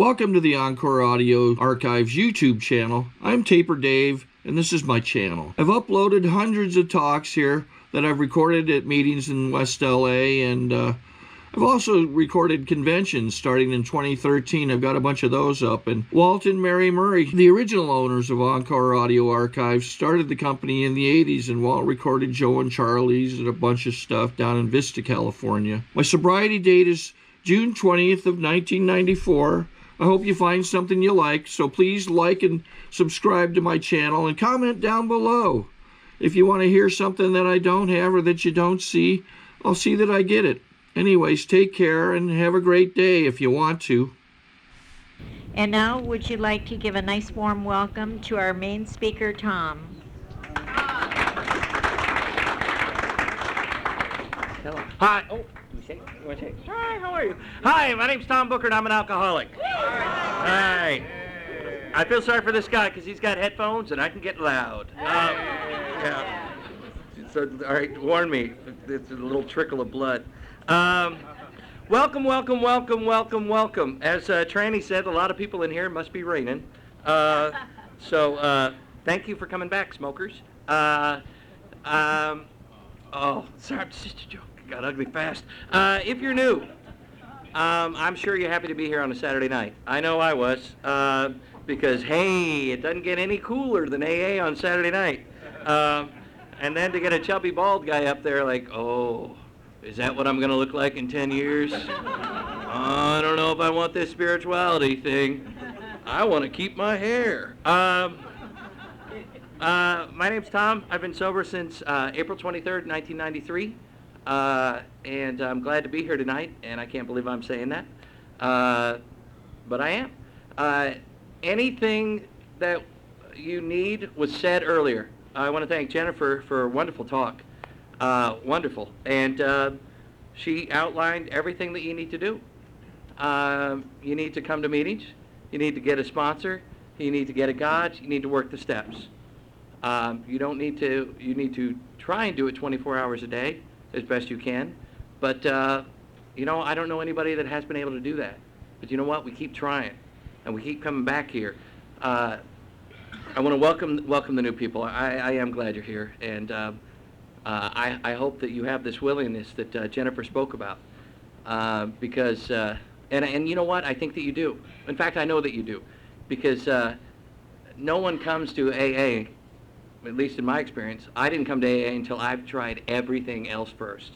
Welcome to the Encore Audio Archives YouTube channel. I'm Taper Dave, and this is my channel. I've uploaded hundreds of talks here that I've recorded at meetings in West LA, and I've also recorded conventions starting in 2013. I've got a bunch of those up. And Walt and Mary Murray, the original owners of Encore Audio Archives, started the company in the 80s, and Walt recorded Joe and Charlie's and a bunch of stuff down in Vista, California. My sobriety date is June 20th of 1994. I hope you find something you like, so please like and subscribe to my channel and comment down below. If you want to hear something that I don't have or that you don't see, I'll see that I get it. Anyways, take care and have a great day if you want to. And now, would you like to give a nice warm welcome to our main speaker, Tom? Hello. Hi. Oh, you want to shake? Hi, how are you? Hi, my name's Tom Booker, and I'm an alcoholic. Hi. I feel sorry for this guy because he's got headphones and I can get loud. Yeah. So, all right, warn me. It's a little trickle of blood. Welcome, welcome, welcome, welcome, welcome. As Tranny said, a lot of people in here must be raining. So thank you for coming back, smokers. Oh, sorry, it's just a joke. It got ugly fast. If you're new, I'm sure you're happy to be here on a Saturday night. I know I was, because, hey, it doesn't get any cooler than AA on Saturday night. And then to get a chubby bald guy up there like, oh, is that what I'm going to look like in 10 years? I don't know if I want this spirituality thing. I want to keep my hair. My name's Tom. I've been sober since April 23rd, 1993. And I'm glad to be here tonight, and I can't believe I'm saying that. But I am. Anything that you need was said earlier. I want to thank Jennifer for a wonderful talk. Wonderful. And she outlined everything that you need to do. You need to come to meetings. You need to get a sponsor. You need to get a God. You need to work the steps. You need to try and do it 24 hours a day as best you can. But, I don't know anybody that has been able to do that. But you know what? We keep trying. And we keep coming back here. I want to welcome the new people. I am glad you're here. And I hope that you have this willingness that Jennifer spoke about. Because, and you know what? I think that you do. In fact, I know that you do. Because no one comes to AA, at least in my experience. I didn't come to AA until I've tried everything else first.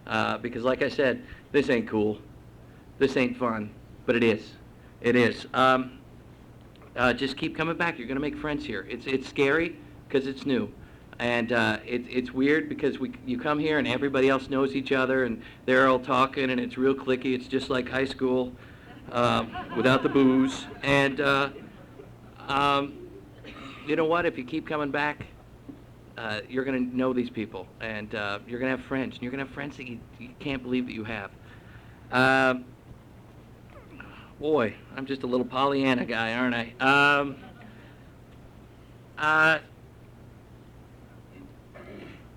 Because like I said, this ain't cool. This ain't fun. But it is. It is. Just keep coming back. You're going to make friends here. It's scary because it's new. And it's weird because you come here and everybody else knows each other and they're all talking and it's real cliquey. It's just like high school without the booze. And you know what? If you keep coming back, you're going to know these people. And you're going to have friends. And you're going to have friends that you can't believe that you have. Boy, I'm just a little Pollyanna guy, aren't I?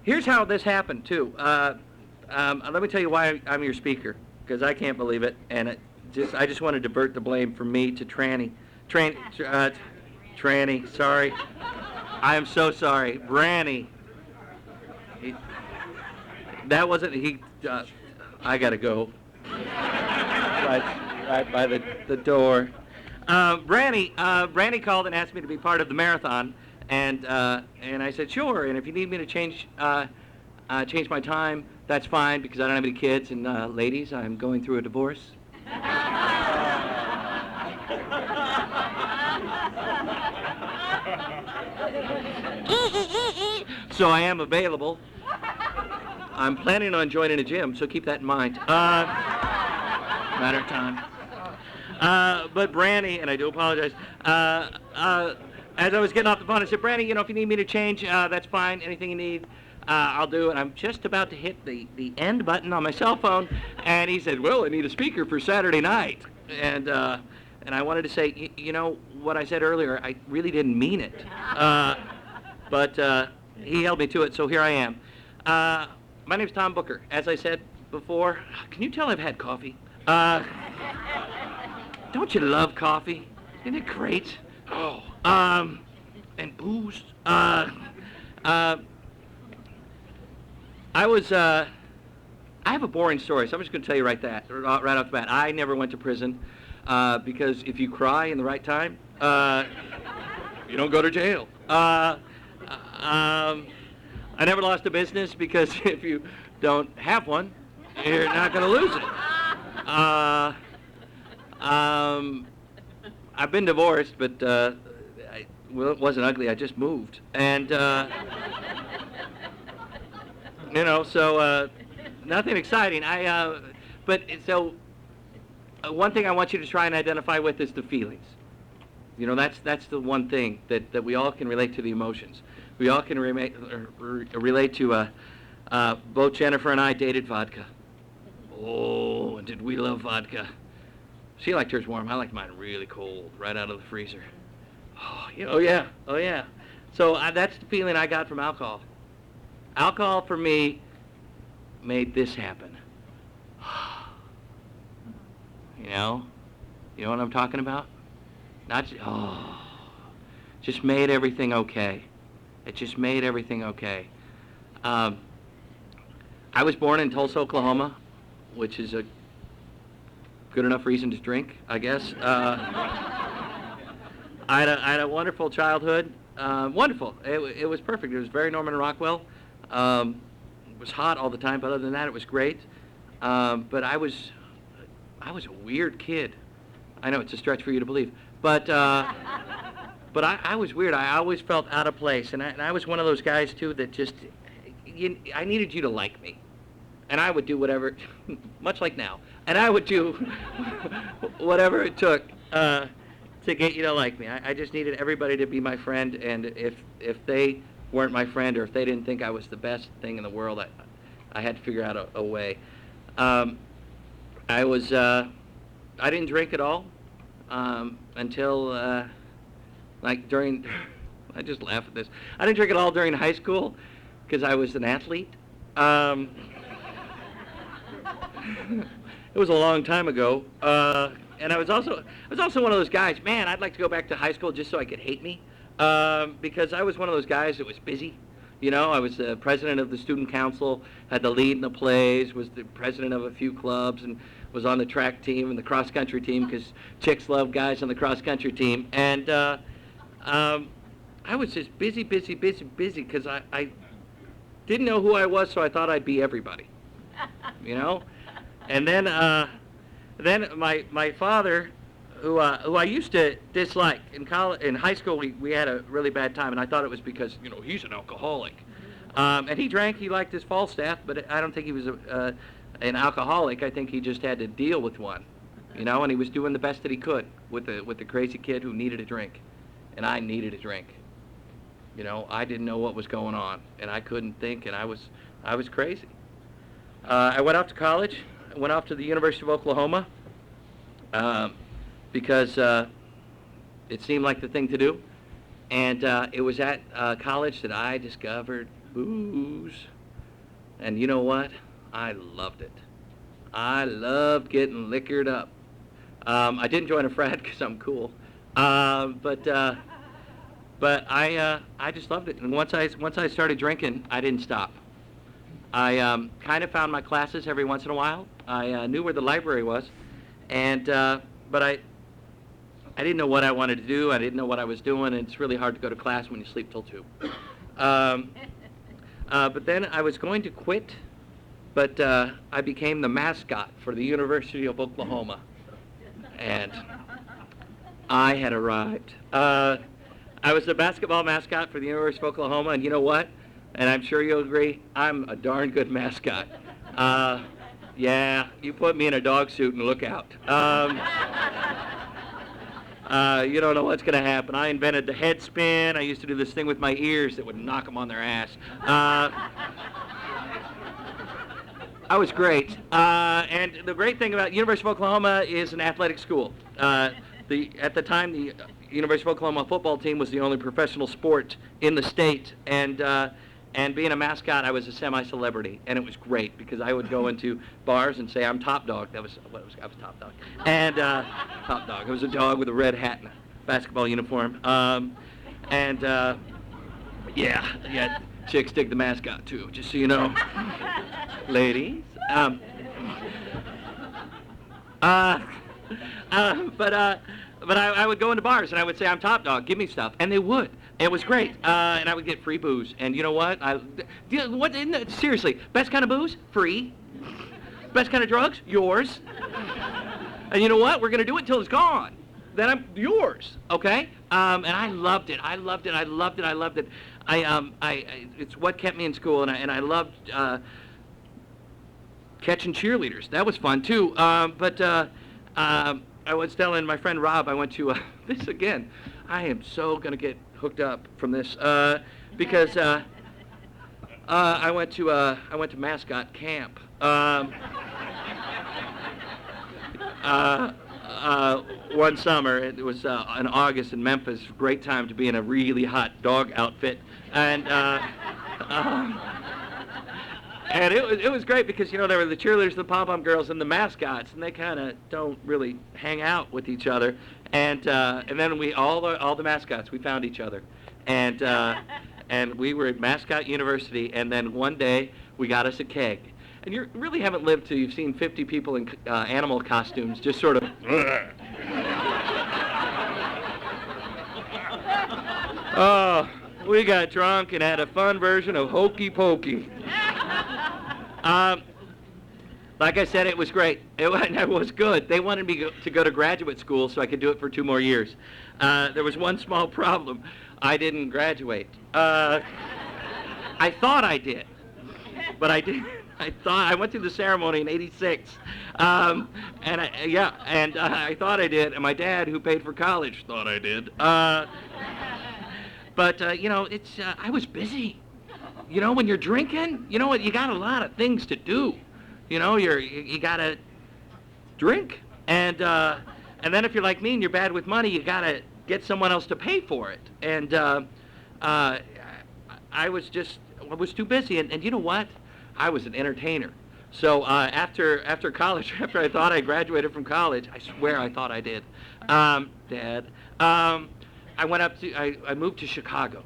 Here's how this happened, too. Let me tell you why I'm your speaker, because I can't believe it, and I just want to divert the blame from me to Tranny. Tranny, sorry. I am so sorry. Branny. That wasn't, I gotta go. Right by the door. Branny called and asked me to be part of the marathon. And I said, sure, and if you need me to change my time, that's fine, because I don't have any kids, and ladies, I'm going through a divorce. So I am available. I'm planning on joining a gym, so keep that in mind. Matter of time. But Branny, and I do apologize, as I was getting off the phone, I said, Branny, if you need me to change, that's fine. Anything you need, I'll do. And I'm just about to hit the end button on my cell phone, and he said, well, I need a speaker for Saturday night. And I wanted to say, what I said earlier, I really didn't mean it. But he held me to it, so here I am. My name's Tom Booker. As I said before, can you tell I've had coffee? Don't you love coffee? Isn't it great? Oh. And booze. I have a boring story, so I'm just going to tell you right off the bat. I never went to prison because if you cry in the right time, you don't go to jail. I never lost a business because if you don't have one, you're not going to lose it. I've been divorced, but well, it wasn't ugly. I just moved, and so nothing exciting. One thing I want you to try and identify with is the feelings. That's the one thing that we all can relate to, the emotions. We all can relate to. Both Jennifer and I dated vodka. Oh, and did we love vodka? She liked hers warm. I liked mine really cold, right out of the freezer. Oh yeah. So that's the feeling I got from alcohol. Alcohol for me made this happen. You know what I'm talking about? Just made everything okay. It just made everything okay. I was born in Tulsa, Oklahoma, which is a good enough reason to drink, I guess. I had a wonderful childhood. Wonderful. It was perfect. It was very Norman Rockwell. It was hot all the time, but other than that, it was great. But I was a weird kid. I know it's a stretch for you to believe, but I was weird. I always felt out of place, and I was one of those guys too that just I needed you to like me, and I would do whatever, much like now, and I would do whatever it took to get you to like me. I just needed everybody to be my friend, and if they weren't my friend, or if they didn't think I was the best thing in the world, I had to figure out a way. I didn't drink at all until during. I just laugh at this. I didn't drink at all during high school because I was an athlete. It was a long time ago, and I was also one of those guys. Man, I'd like to go back to high school just so I could hate me, because I was one of those guys that was busy. I was the president of the student council, had the lead in the plays, was the president of a few clubs, and was on the track team and the cross country team because chicks love guys on the cross country team. And I was just busy because I didn't know who I was, so I thought I'd be everybody. And then my father, who I used to dislike in high school, we had a really bad time, and I thought it was because he's an alcoholic, and he drank. He liked his Falstaff, but I don't think he was an alcoholic. I think he just had to deal with one, and he was doing the best that he could with the crazy kid who needed a drink, and I needed a drink. I didn't know what was going on, and I couldn't think, and I was crazy. I went off to college. I went off to the University of Oklahoma because it seemed like the thing to do, and it was at college that I discovered booze, and you know what? I loved it. I loved getting liquored up. I didn't join a frat because I'm cool, but I just loved it. And once I started drinking, I didn't stop. I kind of found my classes every once in a while. I knew where the library was, and but I didn't know what I wanted to do. I didn't know what I was doing, and it's really hard to go to class when you sleep till 2. But then I was going to quit, but I became the mascot for the University of Oklahoma, and I had arrived. I was the basketball mascot for the University of Oklahoma, and you know what? And I'm sure you'll agree, I'm a darn good mascot. Yeah, you put me in a dog suit and look out. You don't know what's going to happen. I invented the head spin. I used to do this thing with my ears that would knock them on their ass. I was great. And the great thing about University of Oklahoma is an athletic school. At the time, the University of Oklahoma football team was the only professional sport in the state, and And being a mascot, I was a semi-celebrity, and it was great because I would go into bars and say, I'm Top Dog. That was what it was. I was Top Dog. And Top Dog. It was a dog with a red hat and a basketball uniform. Yeah, chicks dig the mascot too, just so you know. Ladies. But I would go into bars and I would say, I'm Top Dog, give me stuff. And they would. It was great. And I would get free booze. And you know what? Seriously, best kind of booze? Free. Best kind of drugs? Yours. And you know what? We're going to do it until it's gone. Then I'm yours. Okay? And I loved it. It's what kept me in school. And I loved catching cheerleaders. That was fun, too. I was telling my friend Rob, I went to this again. I am so gonna get hooked up from this because I went to mascot camp. One summer, it was in August in Memphis. Great time to be in a really hot dog outfit, and it was great because, you know, there were the cheerleaders, the pom-pom girls, and the mascots, and they kind of don't really hang out with each other. And then all the mascots, we found each other. And we were at Mascot University, and then one day we got us a keg. And you really haven't lived till you've seen 50 people in animal costumes just sort of... Oh, we got drunk and had a fun version of Hokey Pokey. Like I said, it was great. It was good. They wanted me to go to graduate school so I could do it for 2 more years. There was one small problem. I didn't graduate. I thought I did, but I didn't. I went through the ceremony in '86, and I thought I did, and my dad, who paid for college, thought I did. But you know, I was busy. You know, when you're drinking, you know what? You got a lot of things to do. You know, you gotta drink, and then if you're like me and you're bad with money, you gotta get someone else to pay for it. And I was too busy. And you know what? I was an entertainer. So after college, after I thought I graduated from college, I swear I thought I did, Dad. I moved to Chicago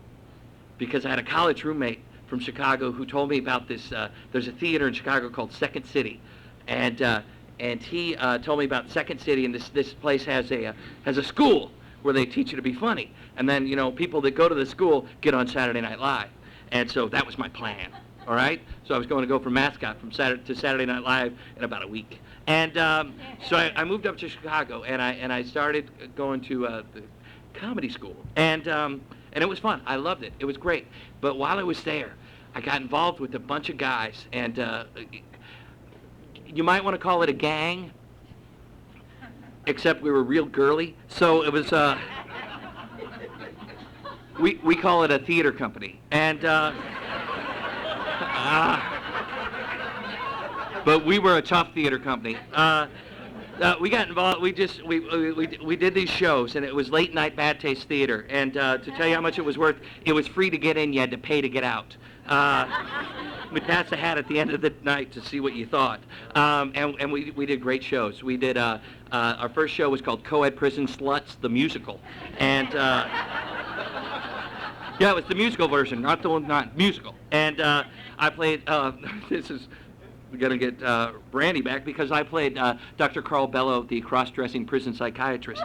because I had a college roommate from Chicago who told me about this. There's a theater in Chicago called Second City, and he told me about Second City, and this place has a school where they teach you to be funny, and then, you know, people that go to the school get on Saturday Night Live, and so that was my plan. All right, so I was going to go from mascot from Saturday Night Live in about a week, and so I moved up to Chicago, and I started going to the comedy school, and it was fun. I loved it. It was great. But while I was there, I got involved with a bunch of guys, and you might want to call it a gang, except we were real girly. So it was, we call it a theater company. And, but we were a tough theater company. We got involved. We did these shows, and it was late night bad taste theater. And to tell you how much it was worth, it was free to get in. You had to pay to get out. We'd pass a hat at the end of the night to see what you thought. And we did great shows. We did our first show was called Co-Ed Prison Sluts, the musical, and yeah, it was the musical version, not musical. And I played. This is. We're going to get Brandy back because I played Dr. Carl Bello, the cross-dressing prison psychiatrist,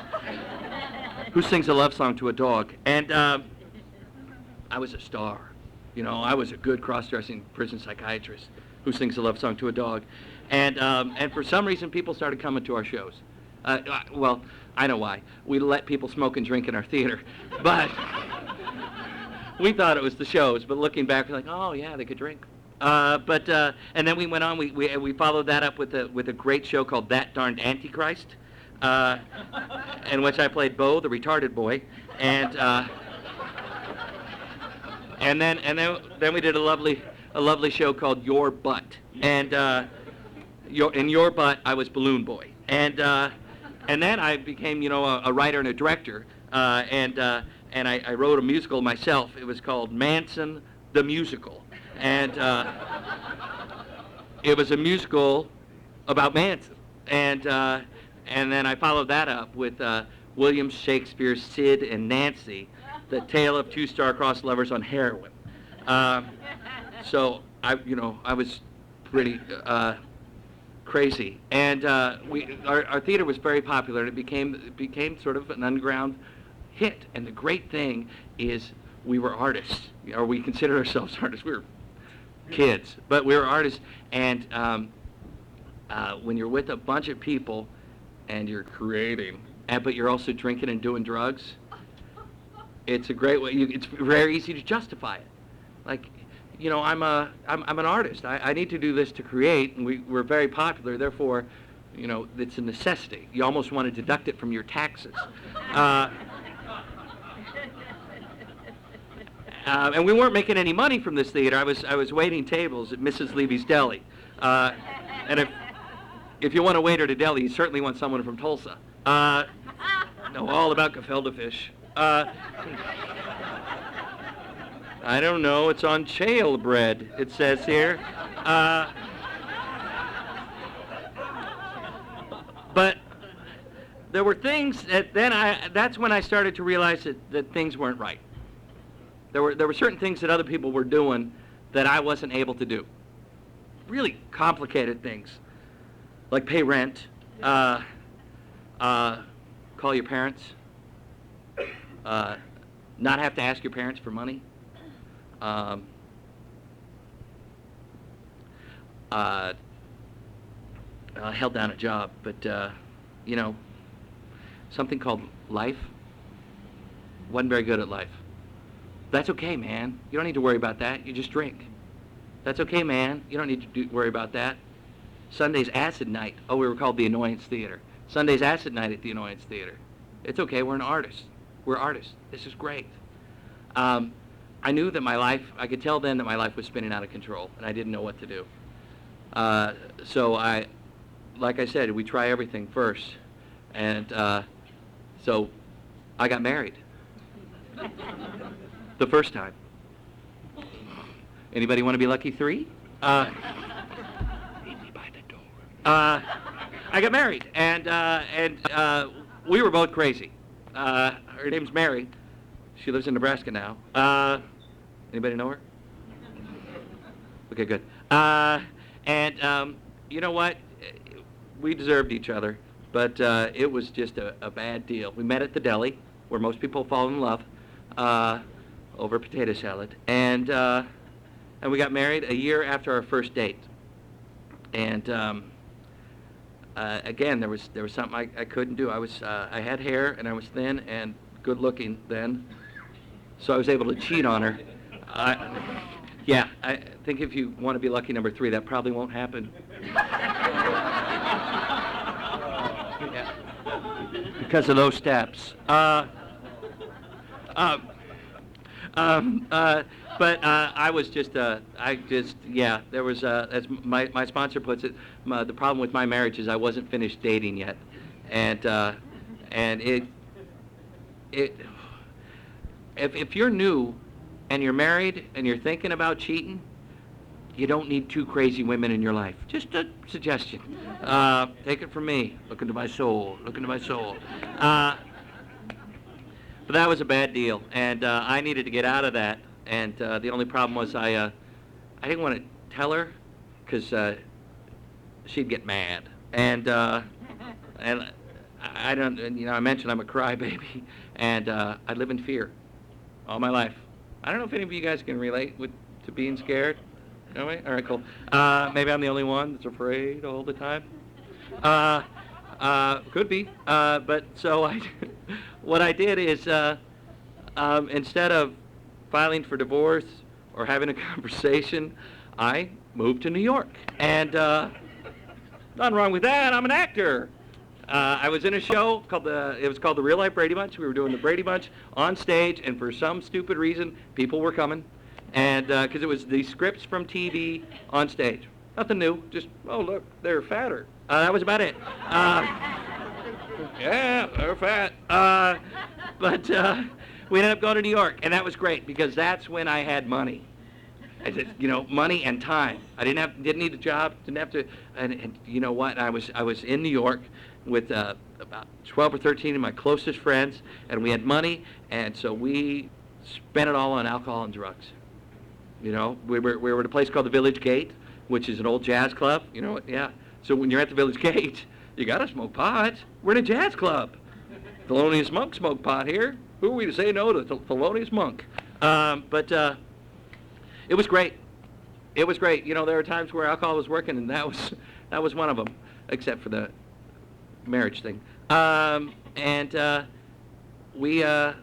who sings a love song to a dog. And I was a star. You know, I was a good cross-dressing prison psychiatrist who sings a love song to a dog. And for some reason, people started coming to our shows. Well, I know why. We let people smoke and drink in our theater. But we thought it was the shows. But looking back, we're like, oh, yeah, they could drink. And then we went on. We followed that up with a great show called That Darned Antichrist, in which I played Bo, the retarded boy, and then we did a lovely show called Your Butt, and in Your Butt I was Balloon Boy, and then I became, you know, a writer and a director, and I wrote a musical myself. It was called Manson the Musical. And it was a musical about Manson. And then I followed that up with William Shakespeare's Sid and Nancy, the tale of two star-crossed lovers on heroin. So I was pretty crazy, and our theater was very popular, and it became sort of an underground hit. And the great thing is we were artists, or we considered ourselves artists. We were kids, but we were artists. And when you're with a bunch of people and you're creating, but you're also drinking and doing drugs, it's a great way. It's very easy to justify it. Like, I'm an artist. I need to do this to create, and we're very popular. Therefore, it's a necessity. You almost want to deduct it from your taxes. And we weren't making any money from this theater. I was waiting tables at Mrs. Levy's Deli. And if you want a waiter to deli, you certainly want someone from Tulsa. Know all about gefilte fish. I don't know. It's on chail bread, it says here. But there were things that that's when I started to realize that things weren't right. There were certain things that other people were doing that I wasn't able to do. Really complicated things, like pay rent, call your parents, not have to ask your parents for money. Held down a job, but something called life. Wasn't very good at life. That's okay, man. You don't need to worry about that. You just drink. That's okay, man. You don't need to worry about that. Sunday's acid night. Oh, we were called the Annoyance Theater. Sunday's acid night at the Annoyance Theater. It's okay. We're an artist. We're artists. This is great. I knew that my life, I could tell then that my life was spinning out of control, and I didn't know what to do. So like I said, we try everything first. And so I got married. The first time. Anybody want to be lucky 3? Meet me by the door. I got married, and we were both crazy. Her name's Mary. She lives in Nebraska now. Anybody know her? Okay, good. And you know what? We deserved each other, but it was just a bad deal. We met at the deli, where most people fall in love, over potato salad, and we got married a year after our first date. And again, there was something I couldn't do. I had hair, and I was thin and good looking then, so I was able to cheat on her. Yeah, I think if you want to be lucky number 3, that probably won't happen. Yeah. Because of those steps. But I was just, yeah, there was, as my sponsor puts it, the problem with my marriage is I wasn't finished dating yet. And if you're new and you're married and you're thinking about cheating, you don't need 2 crazy women in your life. Just a suggestion. Take it from me. Look into my soul. Look into my soul. But that was a bad deal, and I needed to get out of that. And the only problem was I didn't want to tell her because she'd get mad. And I don't, I mentioned I'm a crybaby, and I live in fear all my life. I don't know if any of you guys can relate to being scared. No way? All right, cool. Maybe I'm the only one that's afraid all the time. Could be. But so what I did is instead of filing for divorce or having a conversation, I moved to New York. And nothing wrong with that. I'm an actor. I was in a show it was called The Real Life Brady Bunch. We were doing the Brady Bunch on stage, and for some stupid reason, people were coming. And because it was the scripts from TV on stage. Nothing new, just, oh, look, they're fatter. That was about it. Yeah, they're fat. But we ended up going to New York, and that was great, because that's when I had money. I said, you know, money and time. I didn't need a job, didn't have to, and you know what? I was in New York with about 12 or 13 of my closest friends, and we had money, and so we spent it all on alcohol and drugs. You know, we were at a place called the Village Gate, which is an old jazz club. You know, yeah. So when you're at the Village Gate, you gotta smoke pot. We're in a jazz club. Thelonious Monk smoked pot here. Who are we to say no to Thelonious Monk? But it was great. It was great. You know, there were times where alcohol was working, and that was one of them, except for the marriage thing. We were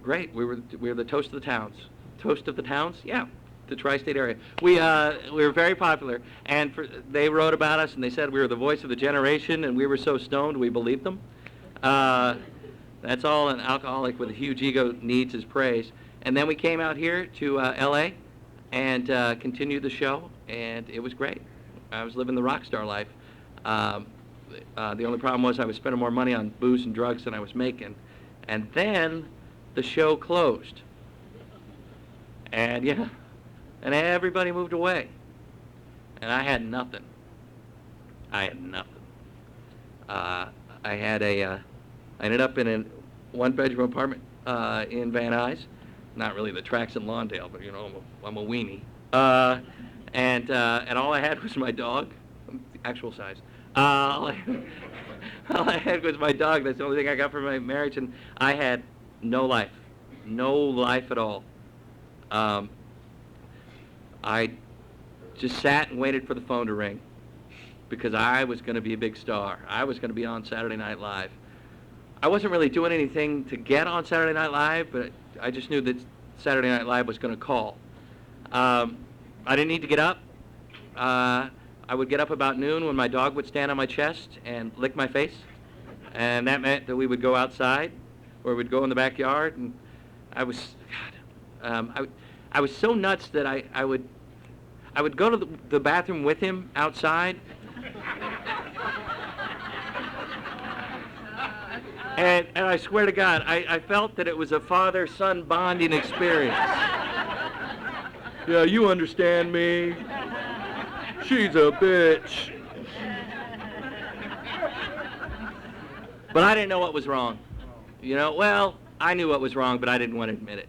great. We were the toast of the towns. Toast of the towns? Yeah, the tri-state area. We were very popular, and they wrote about us, and they said we were the voice of the generation, and we were so stoned we believed them. That's all an alcoholic with a huge ego needs is praise. And then we came out here to L.A. and continued the show, and it was great. I was living the rock star life. The only problem was I was spending more money on booze and drugs than I was making. And then the show closed. And yeah, and everybody moved away. And I had nothing. I ended up in a one-bedroom apartment in Van Nuys. Not really the tracks in Lawndale, but you know, I'm a weenie. And all I had was my dog, actual size. All I had was my dog. That's the only thing I got from my marriage, and I had no life at all. I just sat and waited for the phone to ring because I was going to be a big star. I was going to be on Saturday Night Live. I wasn't really doing anything to get on Saturday Night Live, but I just knew that Saturday Night Live was going to call. I didn't need to get up. I would get up about noon when my dog would stand on my chest and lick my face, and that meant that we would go outside or we'd go in the backyard, and I was so nuts that I would go to the bathroom with him outside. And I swear to God, I felt that it was a father-son bonding experience. Yeah, you understand me. She's a bitch. But I didn't know what was wrong. You know, well, I knew what was wrong, but I didn't want to admit it.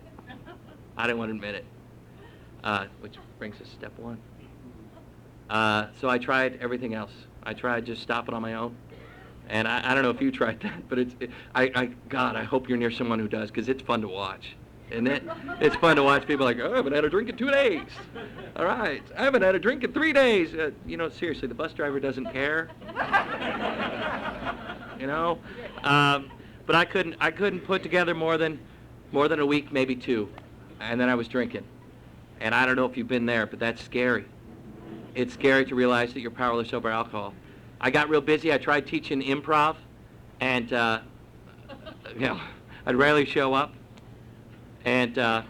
Which brings us to step one. So I tried everything else. I tried just stopping on my own. And I don't know if you tried that, but God, I hope you're near someone who does, because it's fun to watch. Isn't it? It's fun to watch people like, oh, I haven't had a drink in 2 days. All right, I haven't had a drink in 3 days. You know, seriously, the bus driver doesn't care. You know? But I couldn't put together more than a week, maybe 2. And then I was drinking. And I don't know if you've been there, but that's scary. It's scary to realize that you're powerless over alcohol. I got real busy. I tried teaching improv, and you know, I'd rarely show up, and that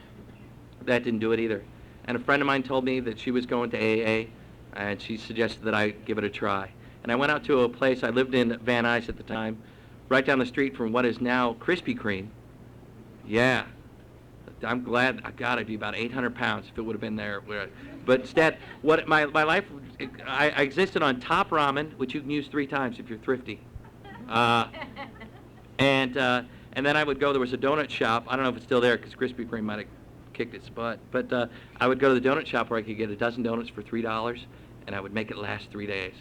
didn't do it either. And a friend of mine told me that she was going to AA, and she suggested that I give it a try. And I went out to a place. I lived in Van Nuys at the time, right down the street from what is now Krispy Kreme. Yeah. I'm glad. God, I'd be about 800 pounds if it would have been there. But instead, what my life, I existed on Top Ramen, which you can use 3 times if you're thrifty. And then I would go. There was a donut shop. I don't know if it's still there because Krispy Kreme might have kicked its butt. But I would go to the donut shop where I could get a dozen donuts for $3, and I would make it last 3 days.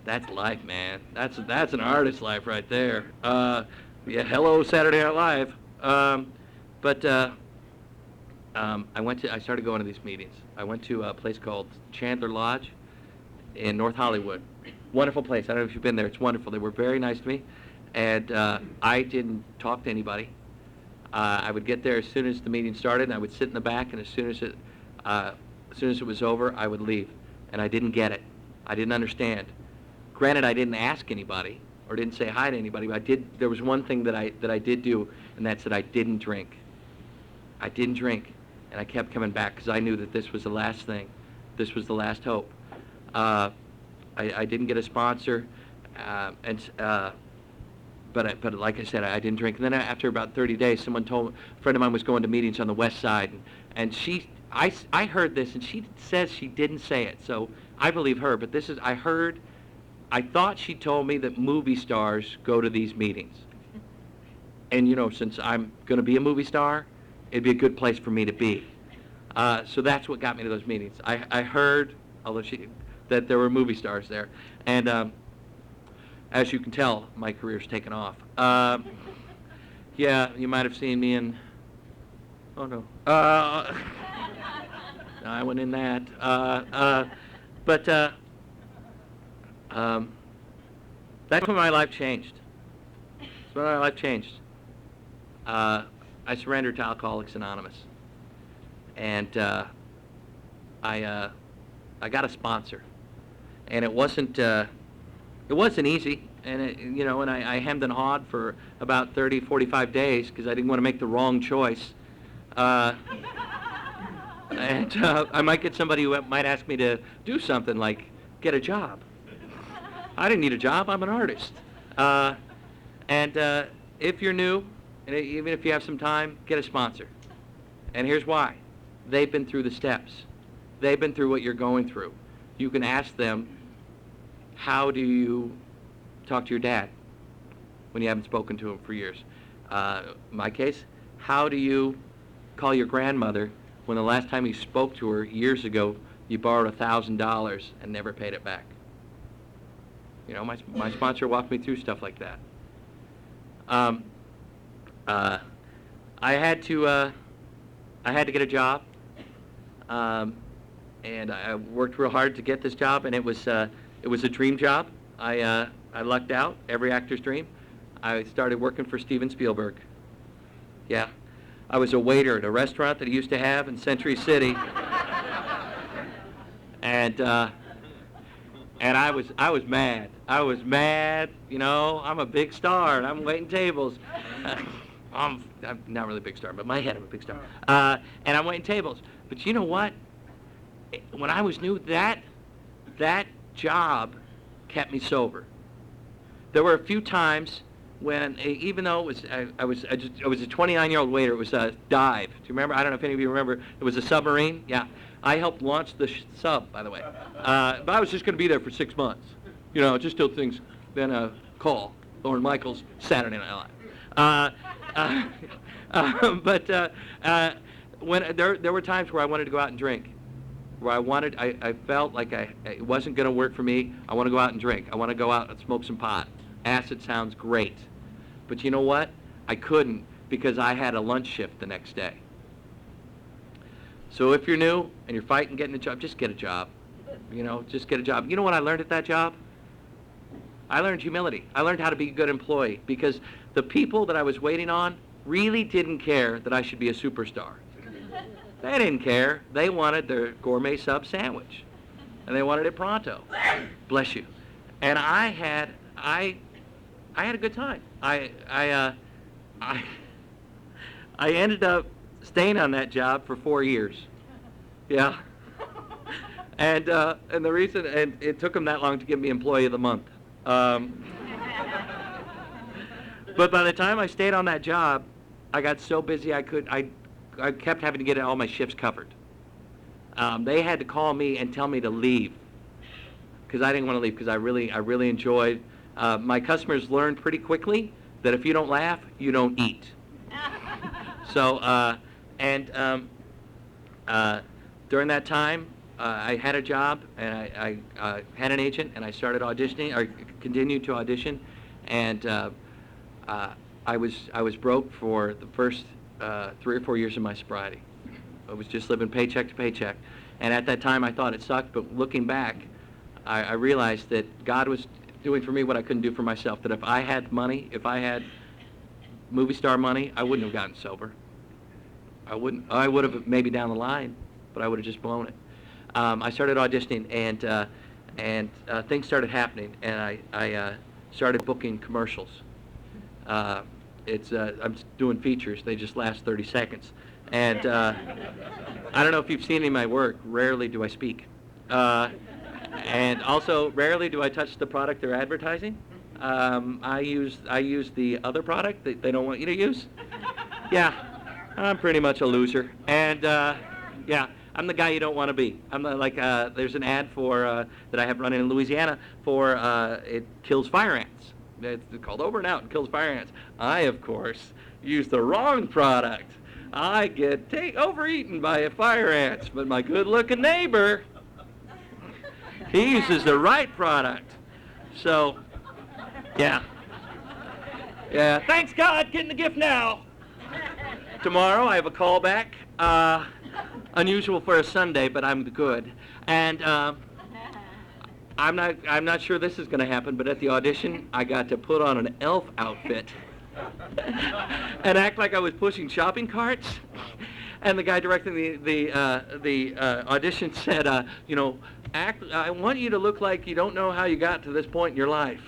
That's life, man. That's an artist's life right there. Yeah. Hello, Saturday Night Live. I started going to these meetings. I went to a place called Chandler Lodge in North Hollywood. Wonderful place. I don't know if you've been there. It's wonderful. They were very nice to me. And I didn't talk to anybody. I would get there as soon as the meeting started, and I would sit in the back, and as soon as it was over, I would leave. And I didn't get it. I didn't understand. Granted, I didn't ask anybody or didn't say hi to anybody, but there was one thing that I did do, and that's that I didn't drink. I didn't drink, and I kept coming back because I knew that this was the last thing. This was the last hope. I didn't get a sponsor, but but like I said, I didn't drink. And then after about 30 days, someone told, a friend of mine was going to meetings on the west side, and I heard this, and she says she didn't say it, so I believe her, but this is, I thought she told me that movie stars go to these meetings. And, you know, since I'm going to be a movie star, it'd be a good place for me to be. So that's what got me to those meetings. I heard, although that there were movie stars there. And as you can tell, my career's taken off. Yeah, you might have seen me in, oh no. I went in that. But that's when my life changed. That's when my life changed. I surrendered to Alcoholics Anonymous, and I got a sponsor, and it wasn't easy, and you know, and I hemmed and hawed for about 30, 45 days because I didn't want to make the wrong choice. And I might get somebody who might ask me to do something like get a job. I didn't need a job. I'm an artist. And if you're new, and even if you have some time, get a sponsor. And here's why. They've been through the steps. They've been through what you're going through. You can ask them, how do you talk to your dad when you haven't spoken to him for years? In my case, how do you call your grandmother when the last time you spoke to her years ago, you borrowed $1,000 and never paid it back? You know, my sponsor walked me through stuff like that. I had to get a job, and I worked real hard to get this job, and it was a dream job. I lucked out, every actor's dream. I started working for Steven Spielberg. Yeah, I was a waiter at a restaurant that he used to have in Century City, and I was mad. I was mad. You know, I'm a big star, and I'm waiting tables. I'm not really a big star, but in my head I'm a big star. And I'm waiting tables. But you know what? When I was new, that job kept me sober. There were a few times when, even though I was a 29-year-old waiter, it was a dive. Do you remember? I don't know if any of you remember. It was a submarine. Yeah. I helped launch the sub, by the way. But I was just going to be there for 6 months. You know, just till things, then call. Lorne Michaels, Saturday Night Live. But when there were times where I wanted to go out and drink, where I felt like it wasn't going to work for me. I want to go out and drink. I want to go out and smoke some pot. Acid sounds great. But you know what? I couldn't because I had a lunch shift the next day. So if you're new and you're fighting getting a job, just get a job. You know, just get a job. You know what I learned at that job? I learned humility. I learned how to be a good employee because the people that I was waiting on really didn't care that I should be a superstar. They didn't care. They wanted their gourmet sub sandwich, and they wanted it pronto. Bless you. And I had a good time. I ended up staying on that job for 4 years. Yeah. And the reason, and it took them that long to give me Employee of the Month. But by the time I stayed on that job, I got so busy I kept having to get all my shifts covered. They had to call me and tell me to leave because I didn't want to leave because I really enjoyed. My customers learned pretty quickly that if you don't laugh, you don't eat. So during that time, I had a job and I had an agent and I started auditioning or continued to audition, and I was broke for the first 3 or 4 years of my sobriety. I was just living paycheck to paycheck, and at that time I thought it sucked. But looking back, I realized that God was doing for me what I couldn't do for myself. That if I had money, if I had movie star money, I wouldn't have gotten sober. I would have maybe down the line, but I would have just blown it. I started auditioning, and things started happening, and I started booking commercials. I'm doing features. They just last 30 seconds. And I don't know if you've seen any of my work. Rarely do I speak. And also, rarely do I touch the product they're advertising. I use the other product that they don't want you to use. Yeah, I'm pretty much a loser, and yeah, I'm the guy you don't want to be. I'm like there's an ad for that I have running in Louisiana for it kills fire ants. It's called Over and Out and kills fire ants. I, of course, use the wrong product. I get overeaten by fire ants, but my good-looking neighbor, he uses the right product. So, yeah. Yeah, thanks God, getting the gift now. Tomorrow I have a callback. Unusual for a Sunday, but I'm good. And I'm not sure this is going to happen, but at the audition, I got to put on an elf outfit and act like I was pushing shopping carts. And the guy directing the audition said, I want you to look like you don't know how you got to this point in your life.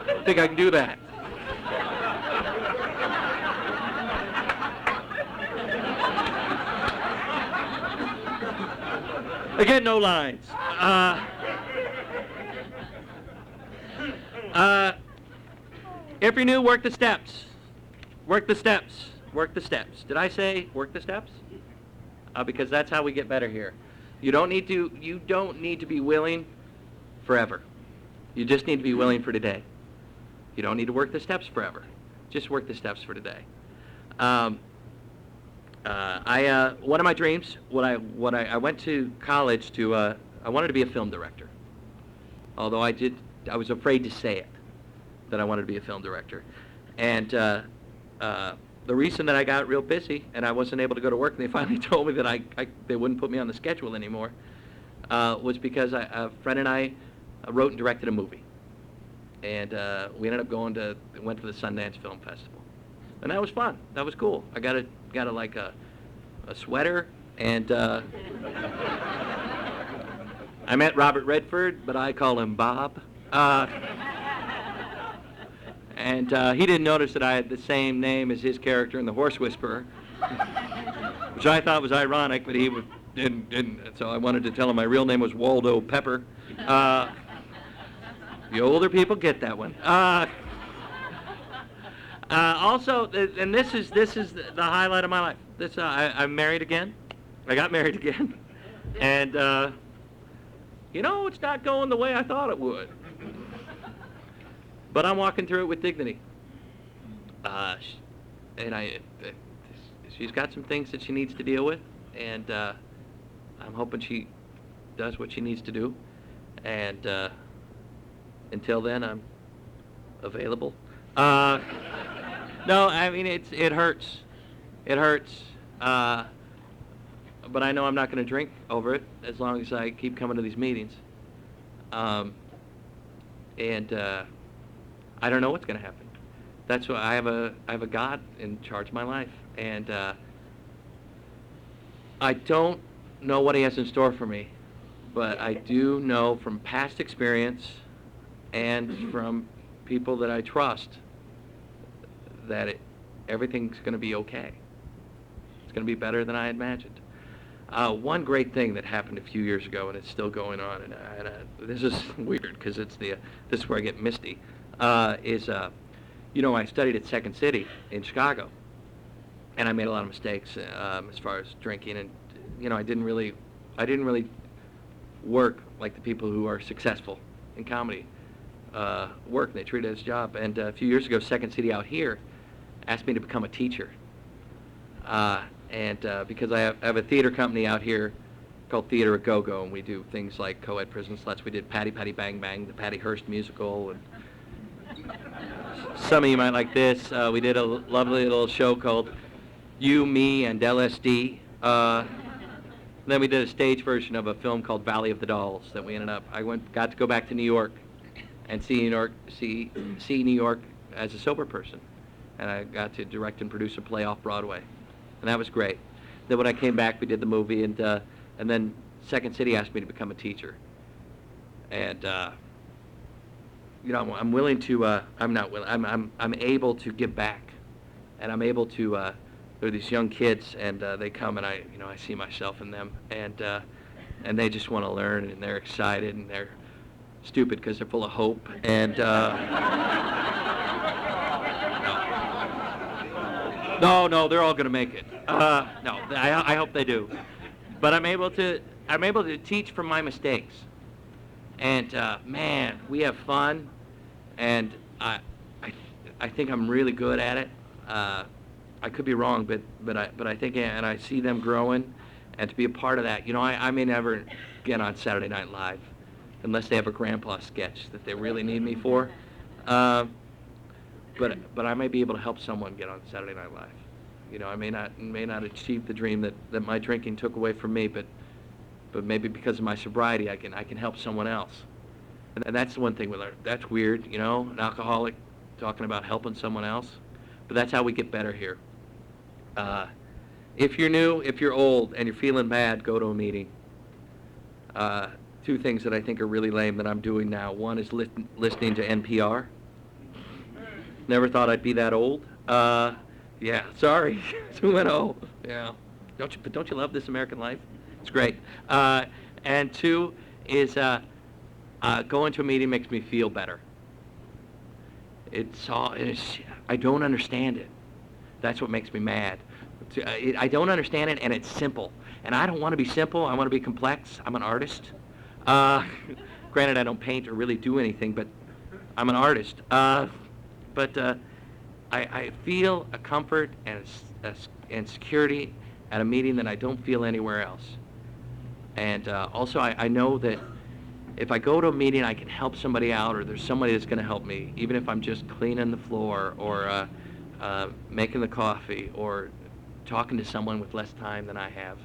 I think I can do that. Again, no lines. If you're new, work the steps. Work the steps. Work the steps. Did I say work the steps? Because that's how we get better here. You don't need to be willing forever. You just need to be willing for today. You don't need to work the steps forever. Just work the steps for today. One of my dreams, I went to college to, I wanted to be a film director. Although I was afraid to say it, that I wanted to be a film director. And the reason that I got real busy and I wasn't able to go to work, and they finally told me that they wouldn't put me on the schedule anymore, was because a friend and I wrote and directed a movie. And we ended up went to the Sundance Film Festival. And that was fun. That was cool. I got a sweater, and I met Robert Redford, but I call him Bob. And he didn't notice that I had the same name as his character in The Horse Whisperer, which I thought was ironic, but he didn't. So I wanted to tell him my real name was Waldo Pepper. The older people get that one. Also, and this is the highlight of my life. I'm married again. I got married again, and it's not going the way I thought it would. But I'm walking through it with dignity. She's got some things that she needs to deal with, and I'm hoping she does what she needs to do. And until then, I'm available. No, I mean, it hurts. It hurts. But I know I'm not going to drink over it as long as I keep coming to these meetings. I don't know what's going to happen. That's why I have a God in charge of my life, and I don't know what He has in store for me, but I do know from past experience and from people that I trust that everything's going to be okay. It's going to be better than I imagined. One great thing that happened a few years ago, and it's still going on, and this is weird because this is where I get misty. I studied at Second City in Chicago, and I made a lot of mistakes as far as drinking, and I didn't really work like the people who are successful in comedy work. They treat it as a job. And a few years ago, Second City out here asked me to become a teacher, because I have a theater company out here called Theater at Go-Go, and we do things like co-ed prison sluts. We did Patty Patty Bang Bang, the Patty Hearst musical, and some of you might like this. We did a lovely little show called You, Me, and LSD. Then we did a stage version of a film called Valley of the Dolls that we got to go back to New York and see New York as a sober person. And I got to direct and produce a play off Broadway. And that was great. Then when I came back, we did the movie, and then Second City asked me to become a teacher. And I'm willing to. I'm not willing. I'm able to give back, and I'm able to. There are these young kids, and they come, and I see myself in them, and they just want to learn, and they're excited, and stupid because they're full of hope, and no, they're all going to make it. No, I hope they do. But I'm able to teach from my mistakes, and man, we have fun, and I think I'm really good at it. I could be wrong, but I think, and I see them growing, and to be a part of that, you know, I may never get on Saturday Night Live unless they have a grandpa sketch that they really need me for. But I may be able to help someone get on Saturday Night Live. You know, I may not achieve the dream that my drinking took away from me, but maybe because of my sobriety, I can help someone else. And that's the one thing that's weird, you know, an alcoholic talking about helping someone else. But that's how we get better here. If you're new, if you're old, and you're feeling bad, go to a meeting. Two things that I think are really lame that I'm doing now. One is listening to NPR. Never thought I'd be that old. Yeah, sorry, 2-0. Yeah, don't you love This American Life? It's great. And two is going to a meeting makes me feel better. I don't understand it. That's what makes me mad. I don't understand it, and it's simple. And I don't want to be simple. I want to be complex. I'm an artist. Granted, I don't paint or really do anything, but I'm an artist. I feel a comfort and security at a meeting that I don't feel anywhere else. And also, I know that if I go to a meeting, I can help somebody out, or there's somebody that's going to help me, even if I'm just cleaning the floor, or making the coffee, or talking to someone with less time than I have.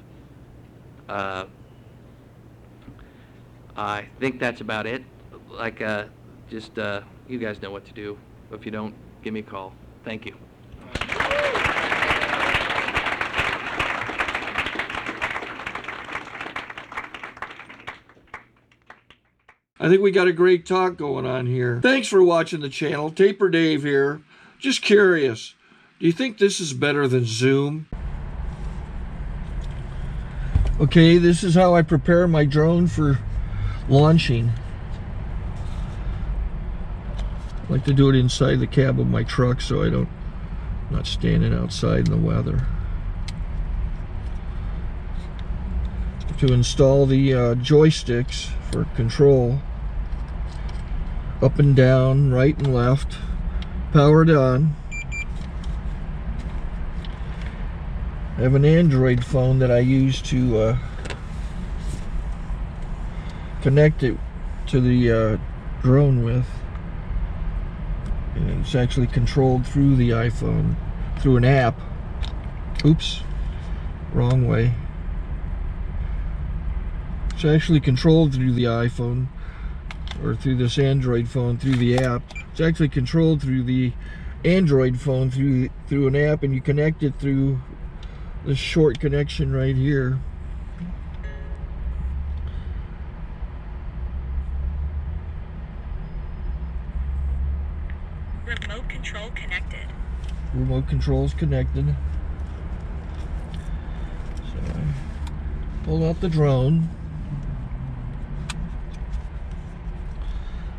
I think that's about it. Like, you guys know what to do. If you don't, give me a call. Thank you. I think we got a great talk going on here. Thanks for watching the channel. Taper Dave here. Just curious, do you think this is better than Zoom? Okay, this is how I prepare my drone for launching. I like to do it inside the cab of my truck so I'm not standing outside in the weather. To install the joysticks for control, up and down, right and left, powered on. I have an Android phone that I use to connect it to the drone with. And it's actually controlled through the iPhone, through an app. Oops, wrong way. It's actually controlled through the iPhone, or through this Android phone, through the app. It's actually controlled through the Android phone, through an app, and you connect it through this short connection right here. Remote control connected. Remote control's connected. So I pull out the drone.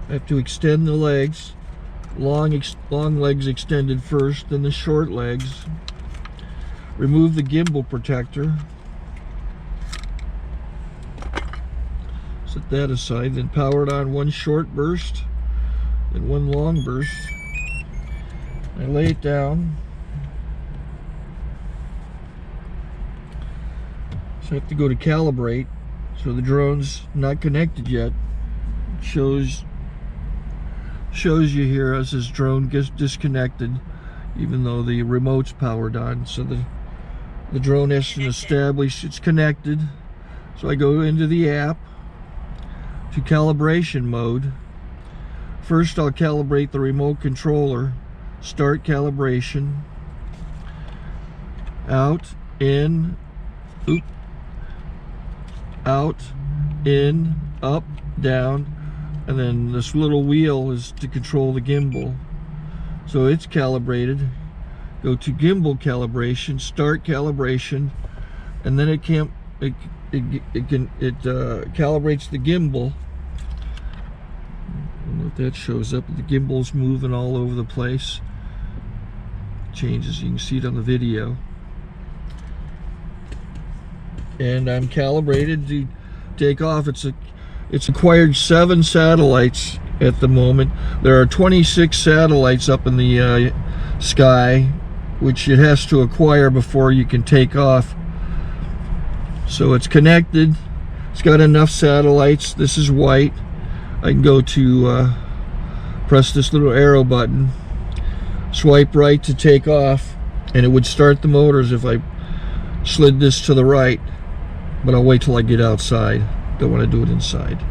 I have to extend the legs. Long legs extended first, then the short legs. Remove the gimbal protector. Set that aside, then power it on one short burst, then one long burst. I lay it down. So I have to go to calibrate. So the drone's not connected yet. It shows you here as this drone gets disconnected, even though the remote's powered on. So the drone has to establish it's connected. So I go into the app to calibration mode. First I'll calibrate the remote controller. Start calibration. Out, in, oop, out, in, up, down, and then this little wheel is to control the gimbal. So it's calibrated. Go to gimbal calibration, start calibration, and then it calibrates the gimbal. That shows up. The gimbal's moving all over the place. Changes, you can see it on the video. And I'm calibrated to take off. It's acquired 7 satellites at the moment. There are 26 satellites up in the sky, which it has to acquire before you can take off. So it's connected. It's got enough satellites. This is white. I can go to press this little arrow button, swipe right to take off, and it would start the motors if I slid this to the right. But I'll wait till I get outside. Don't want to do it inside.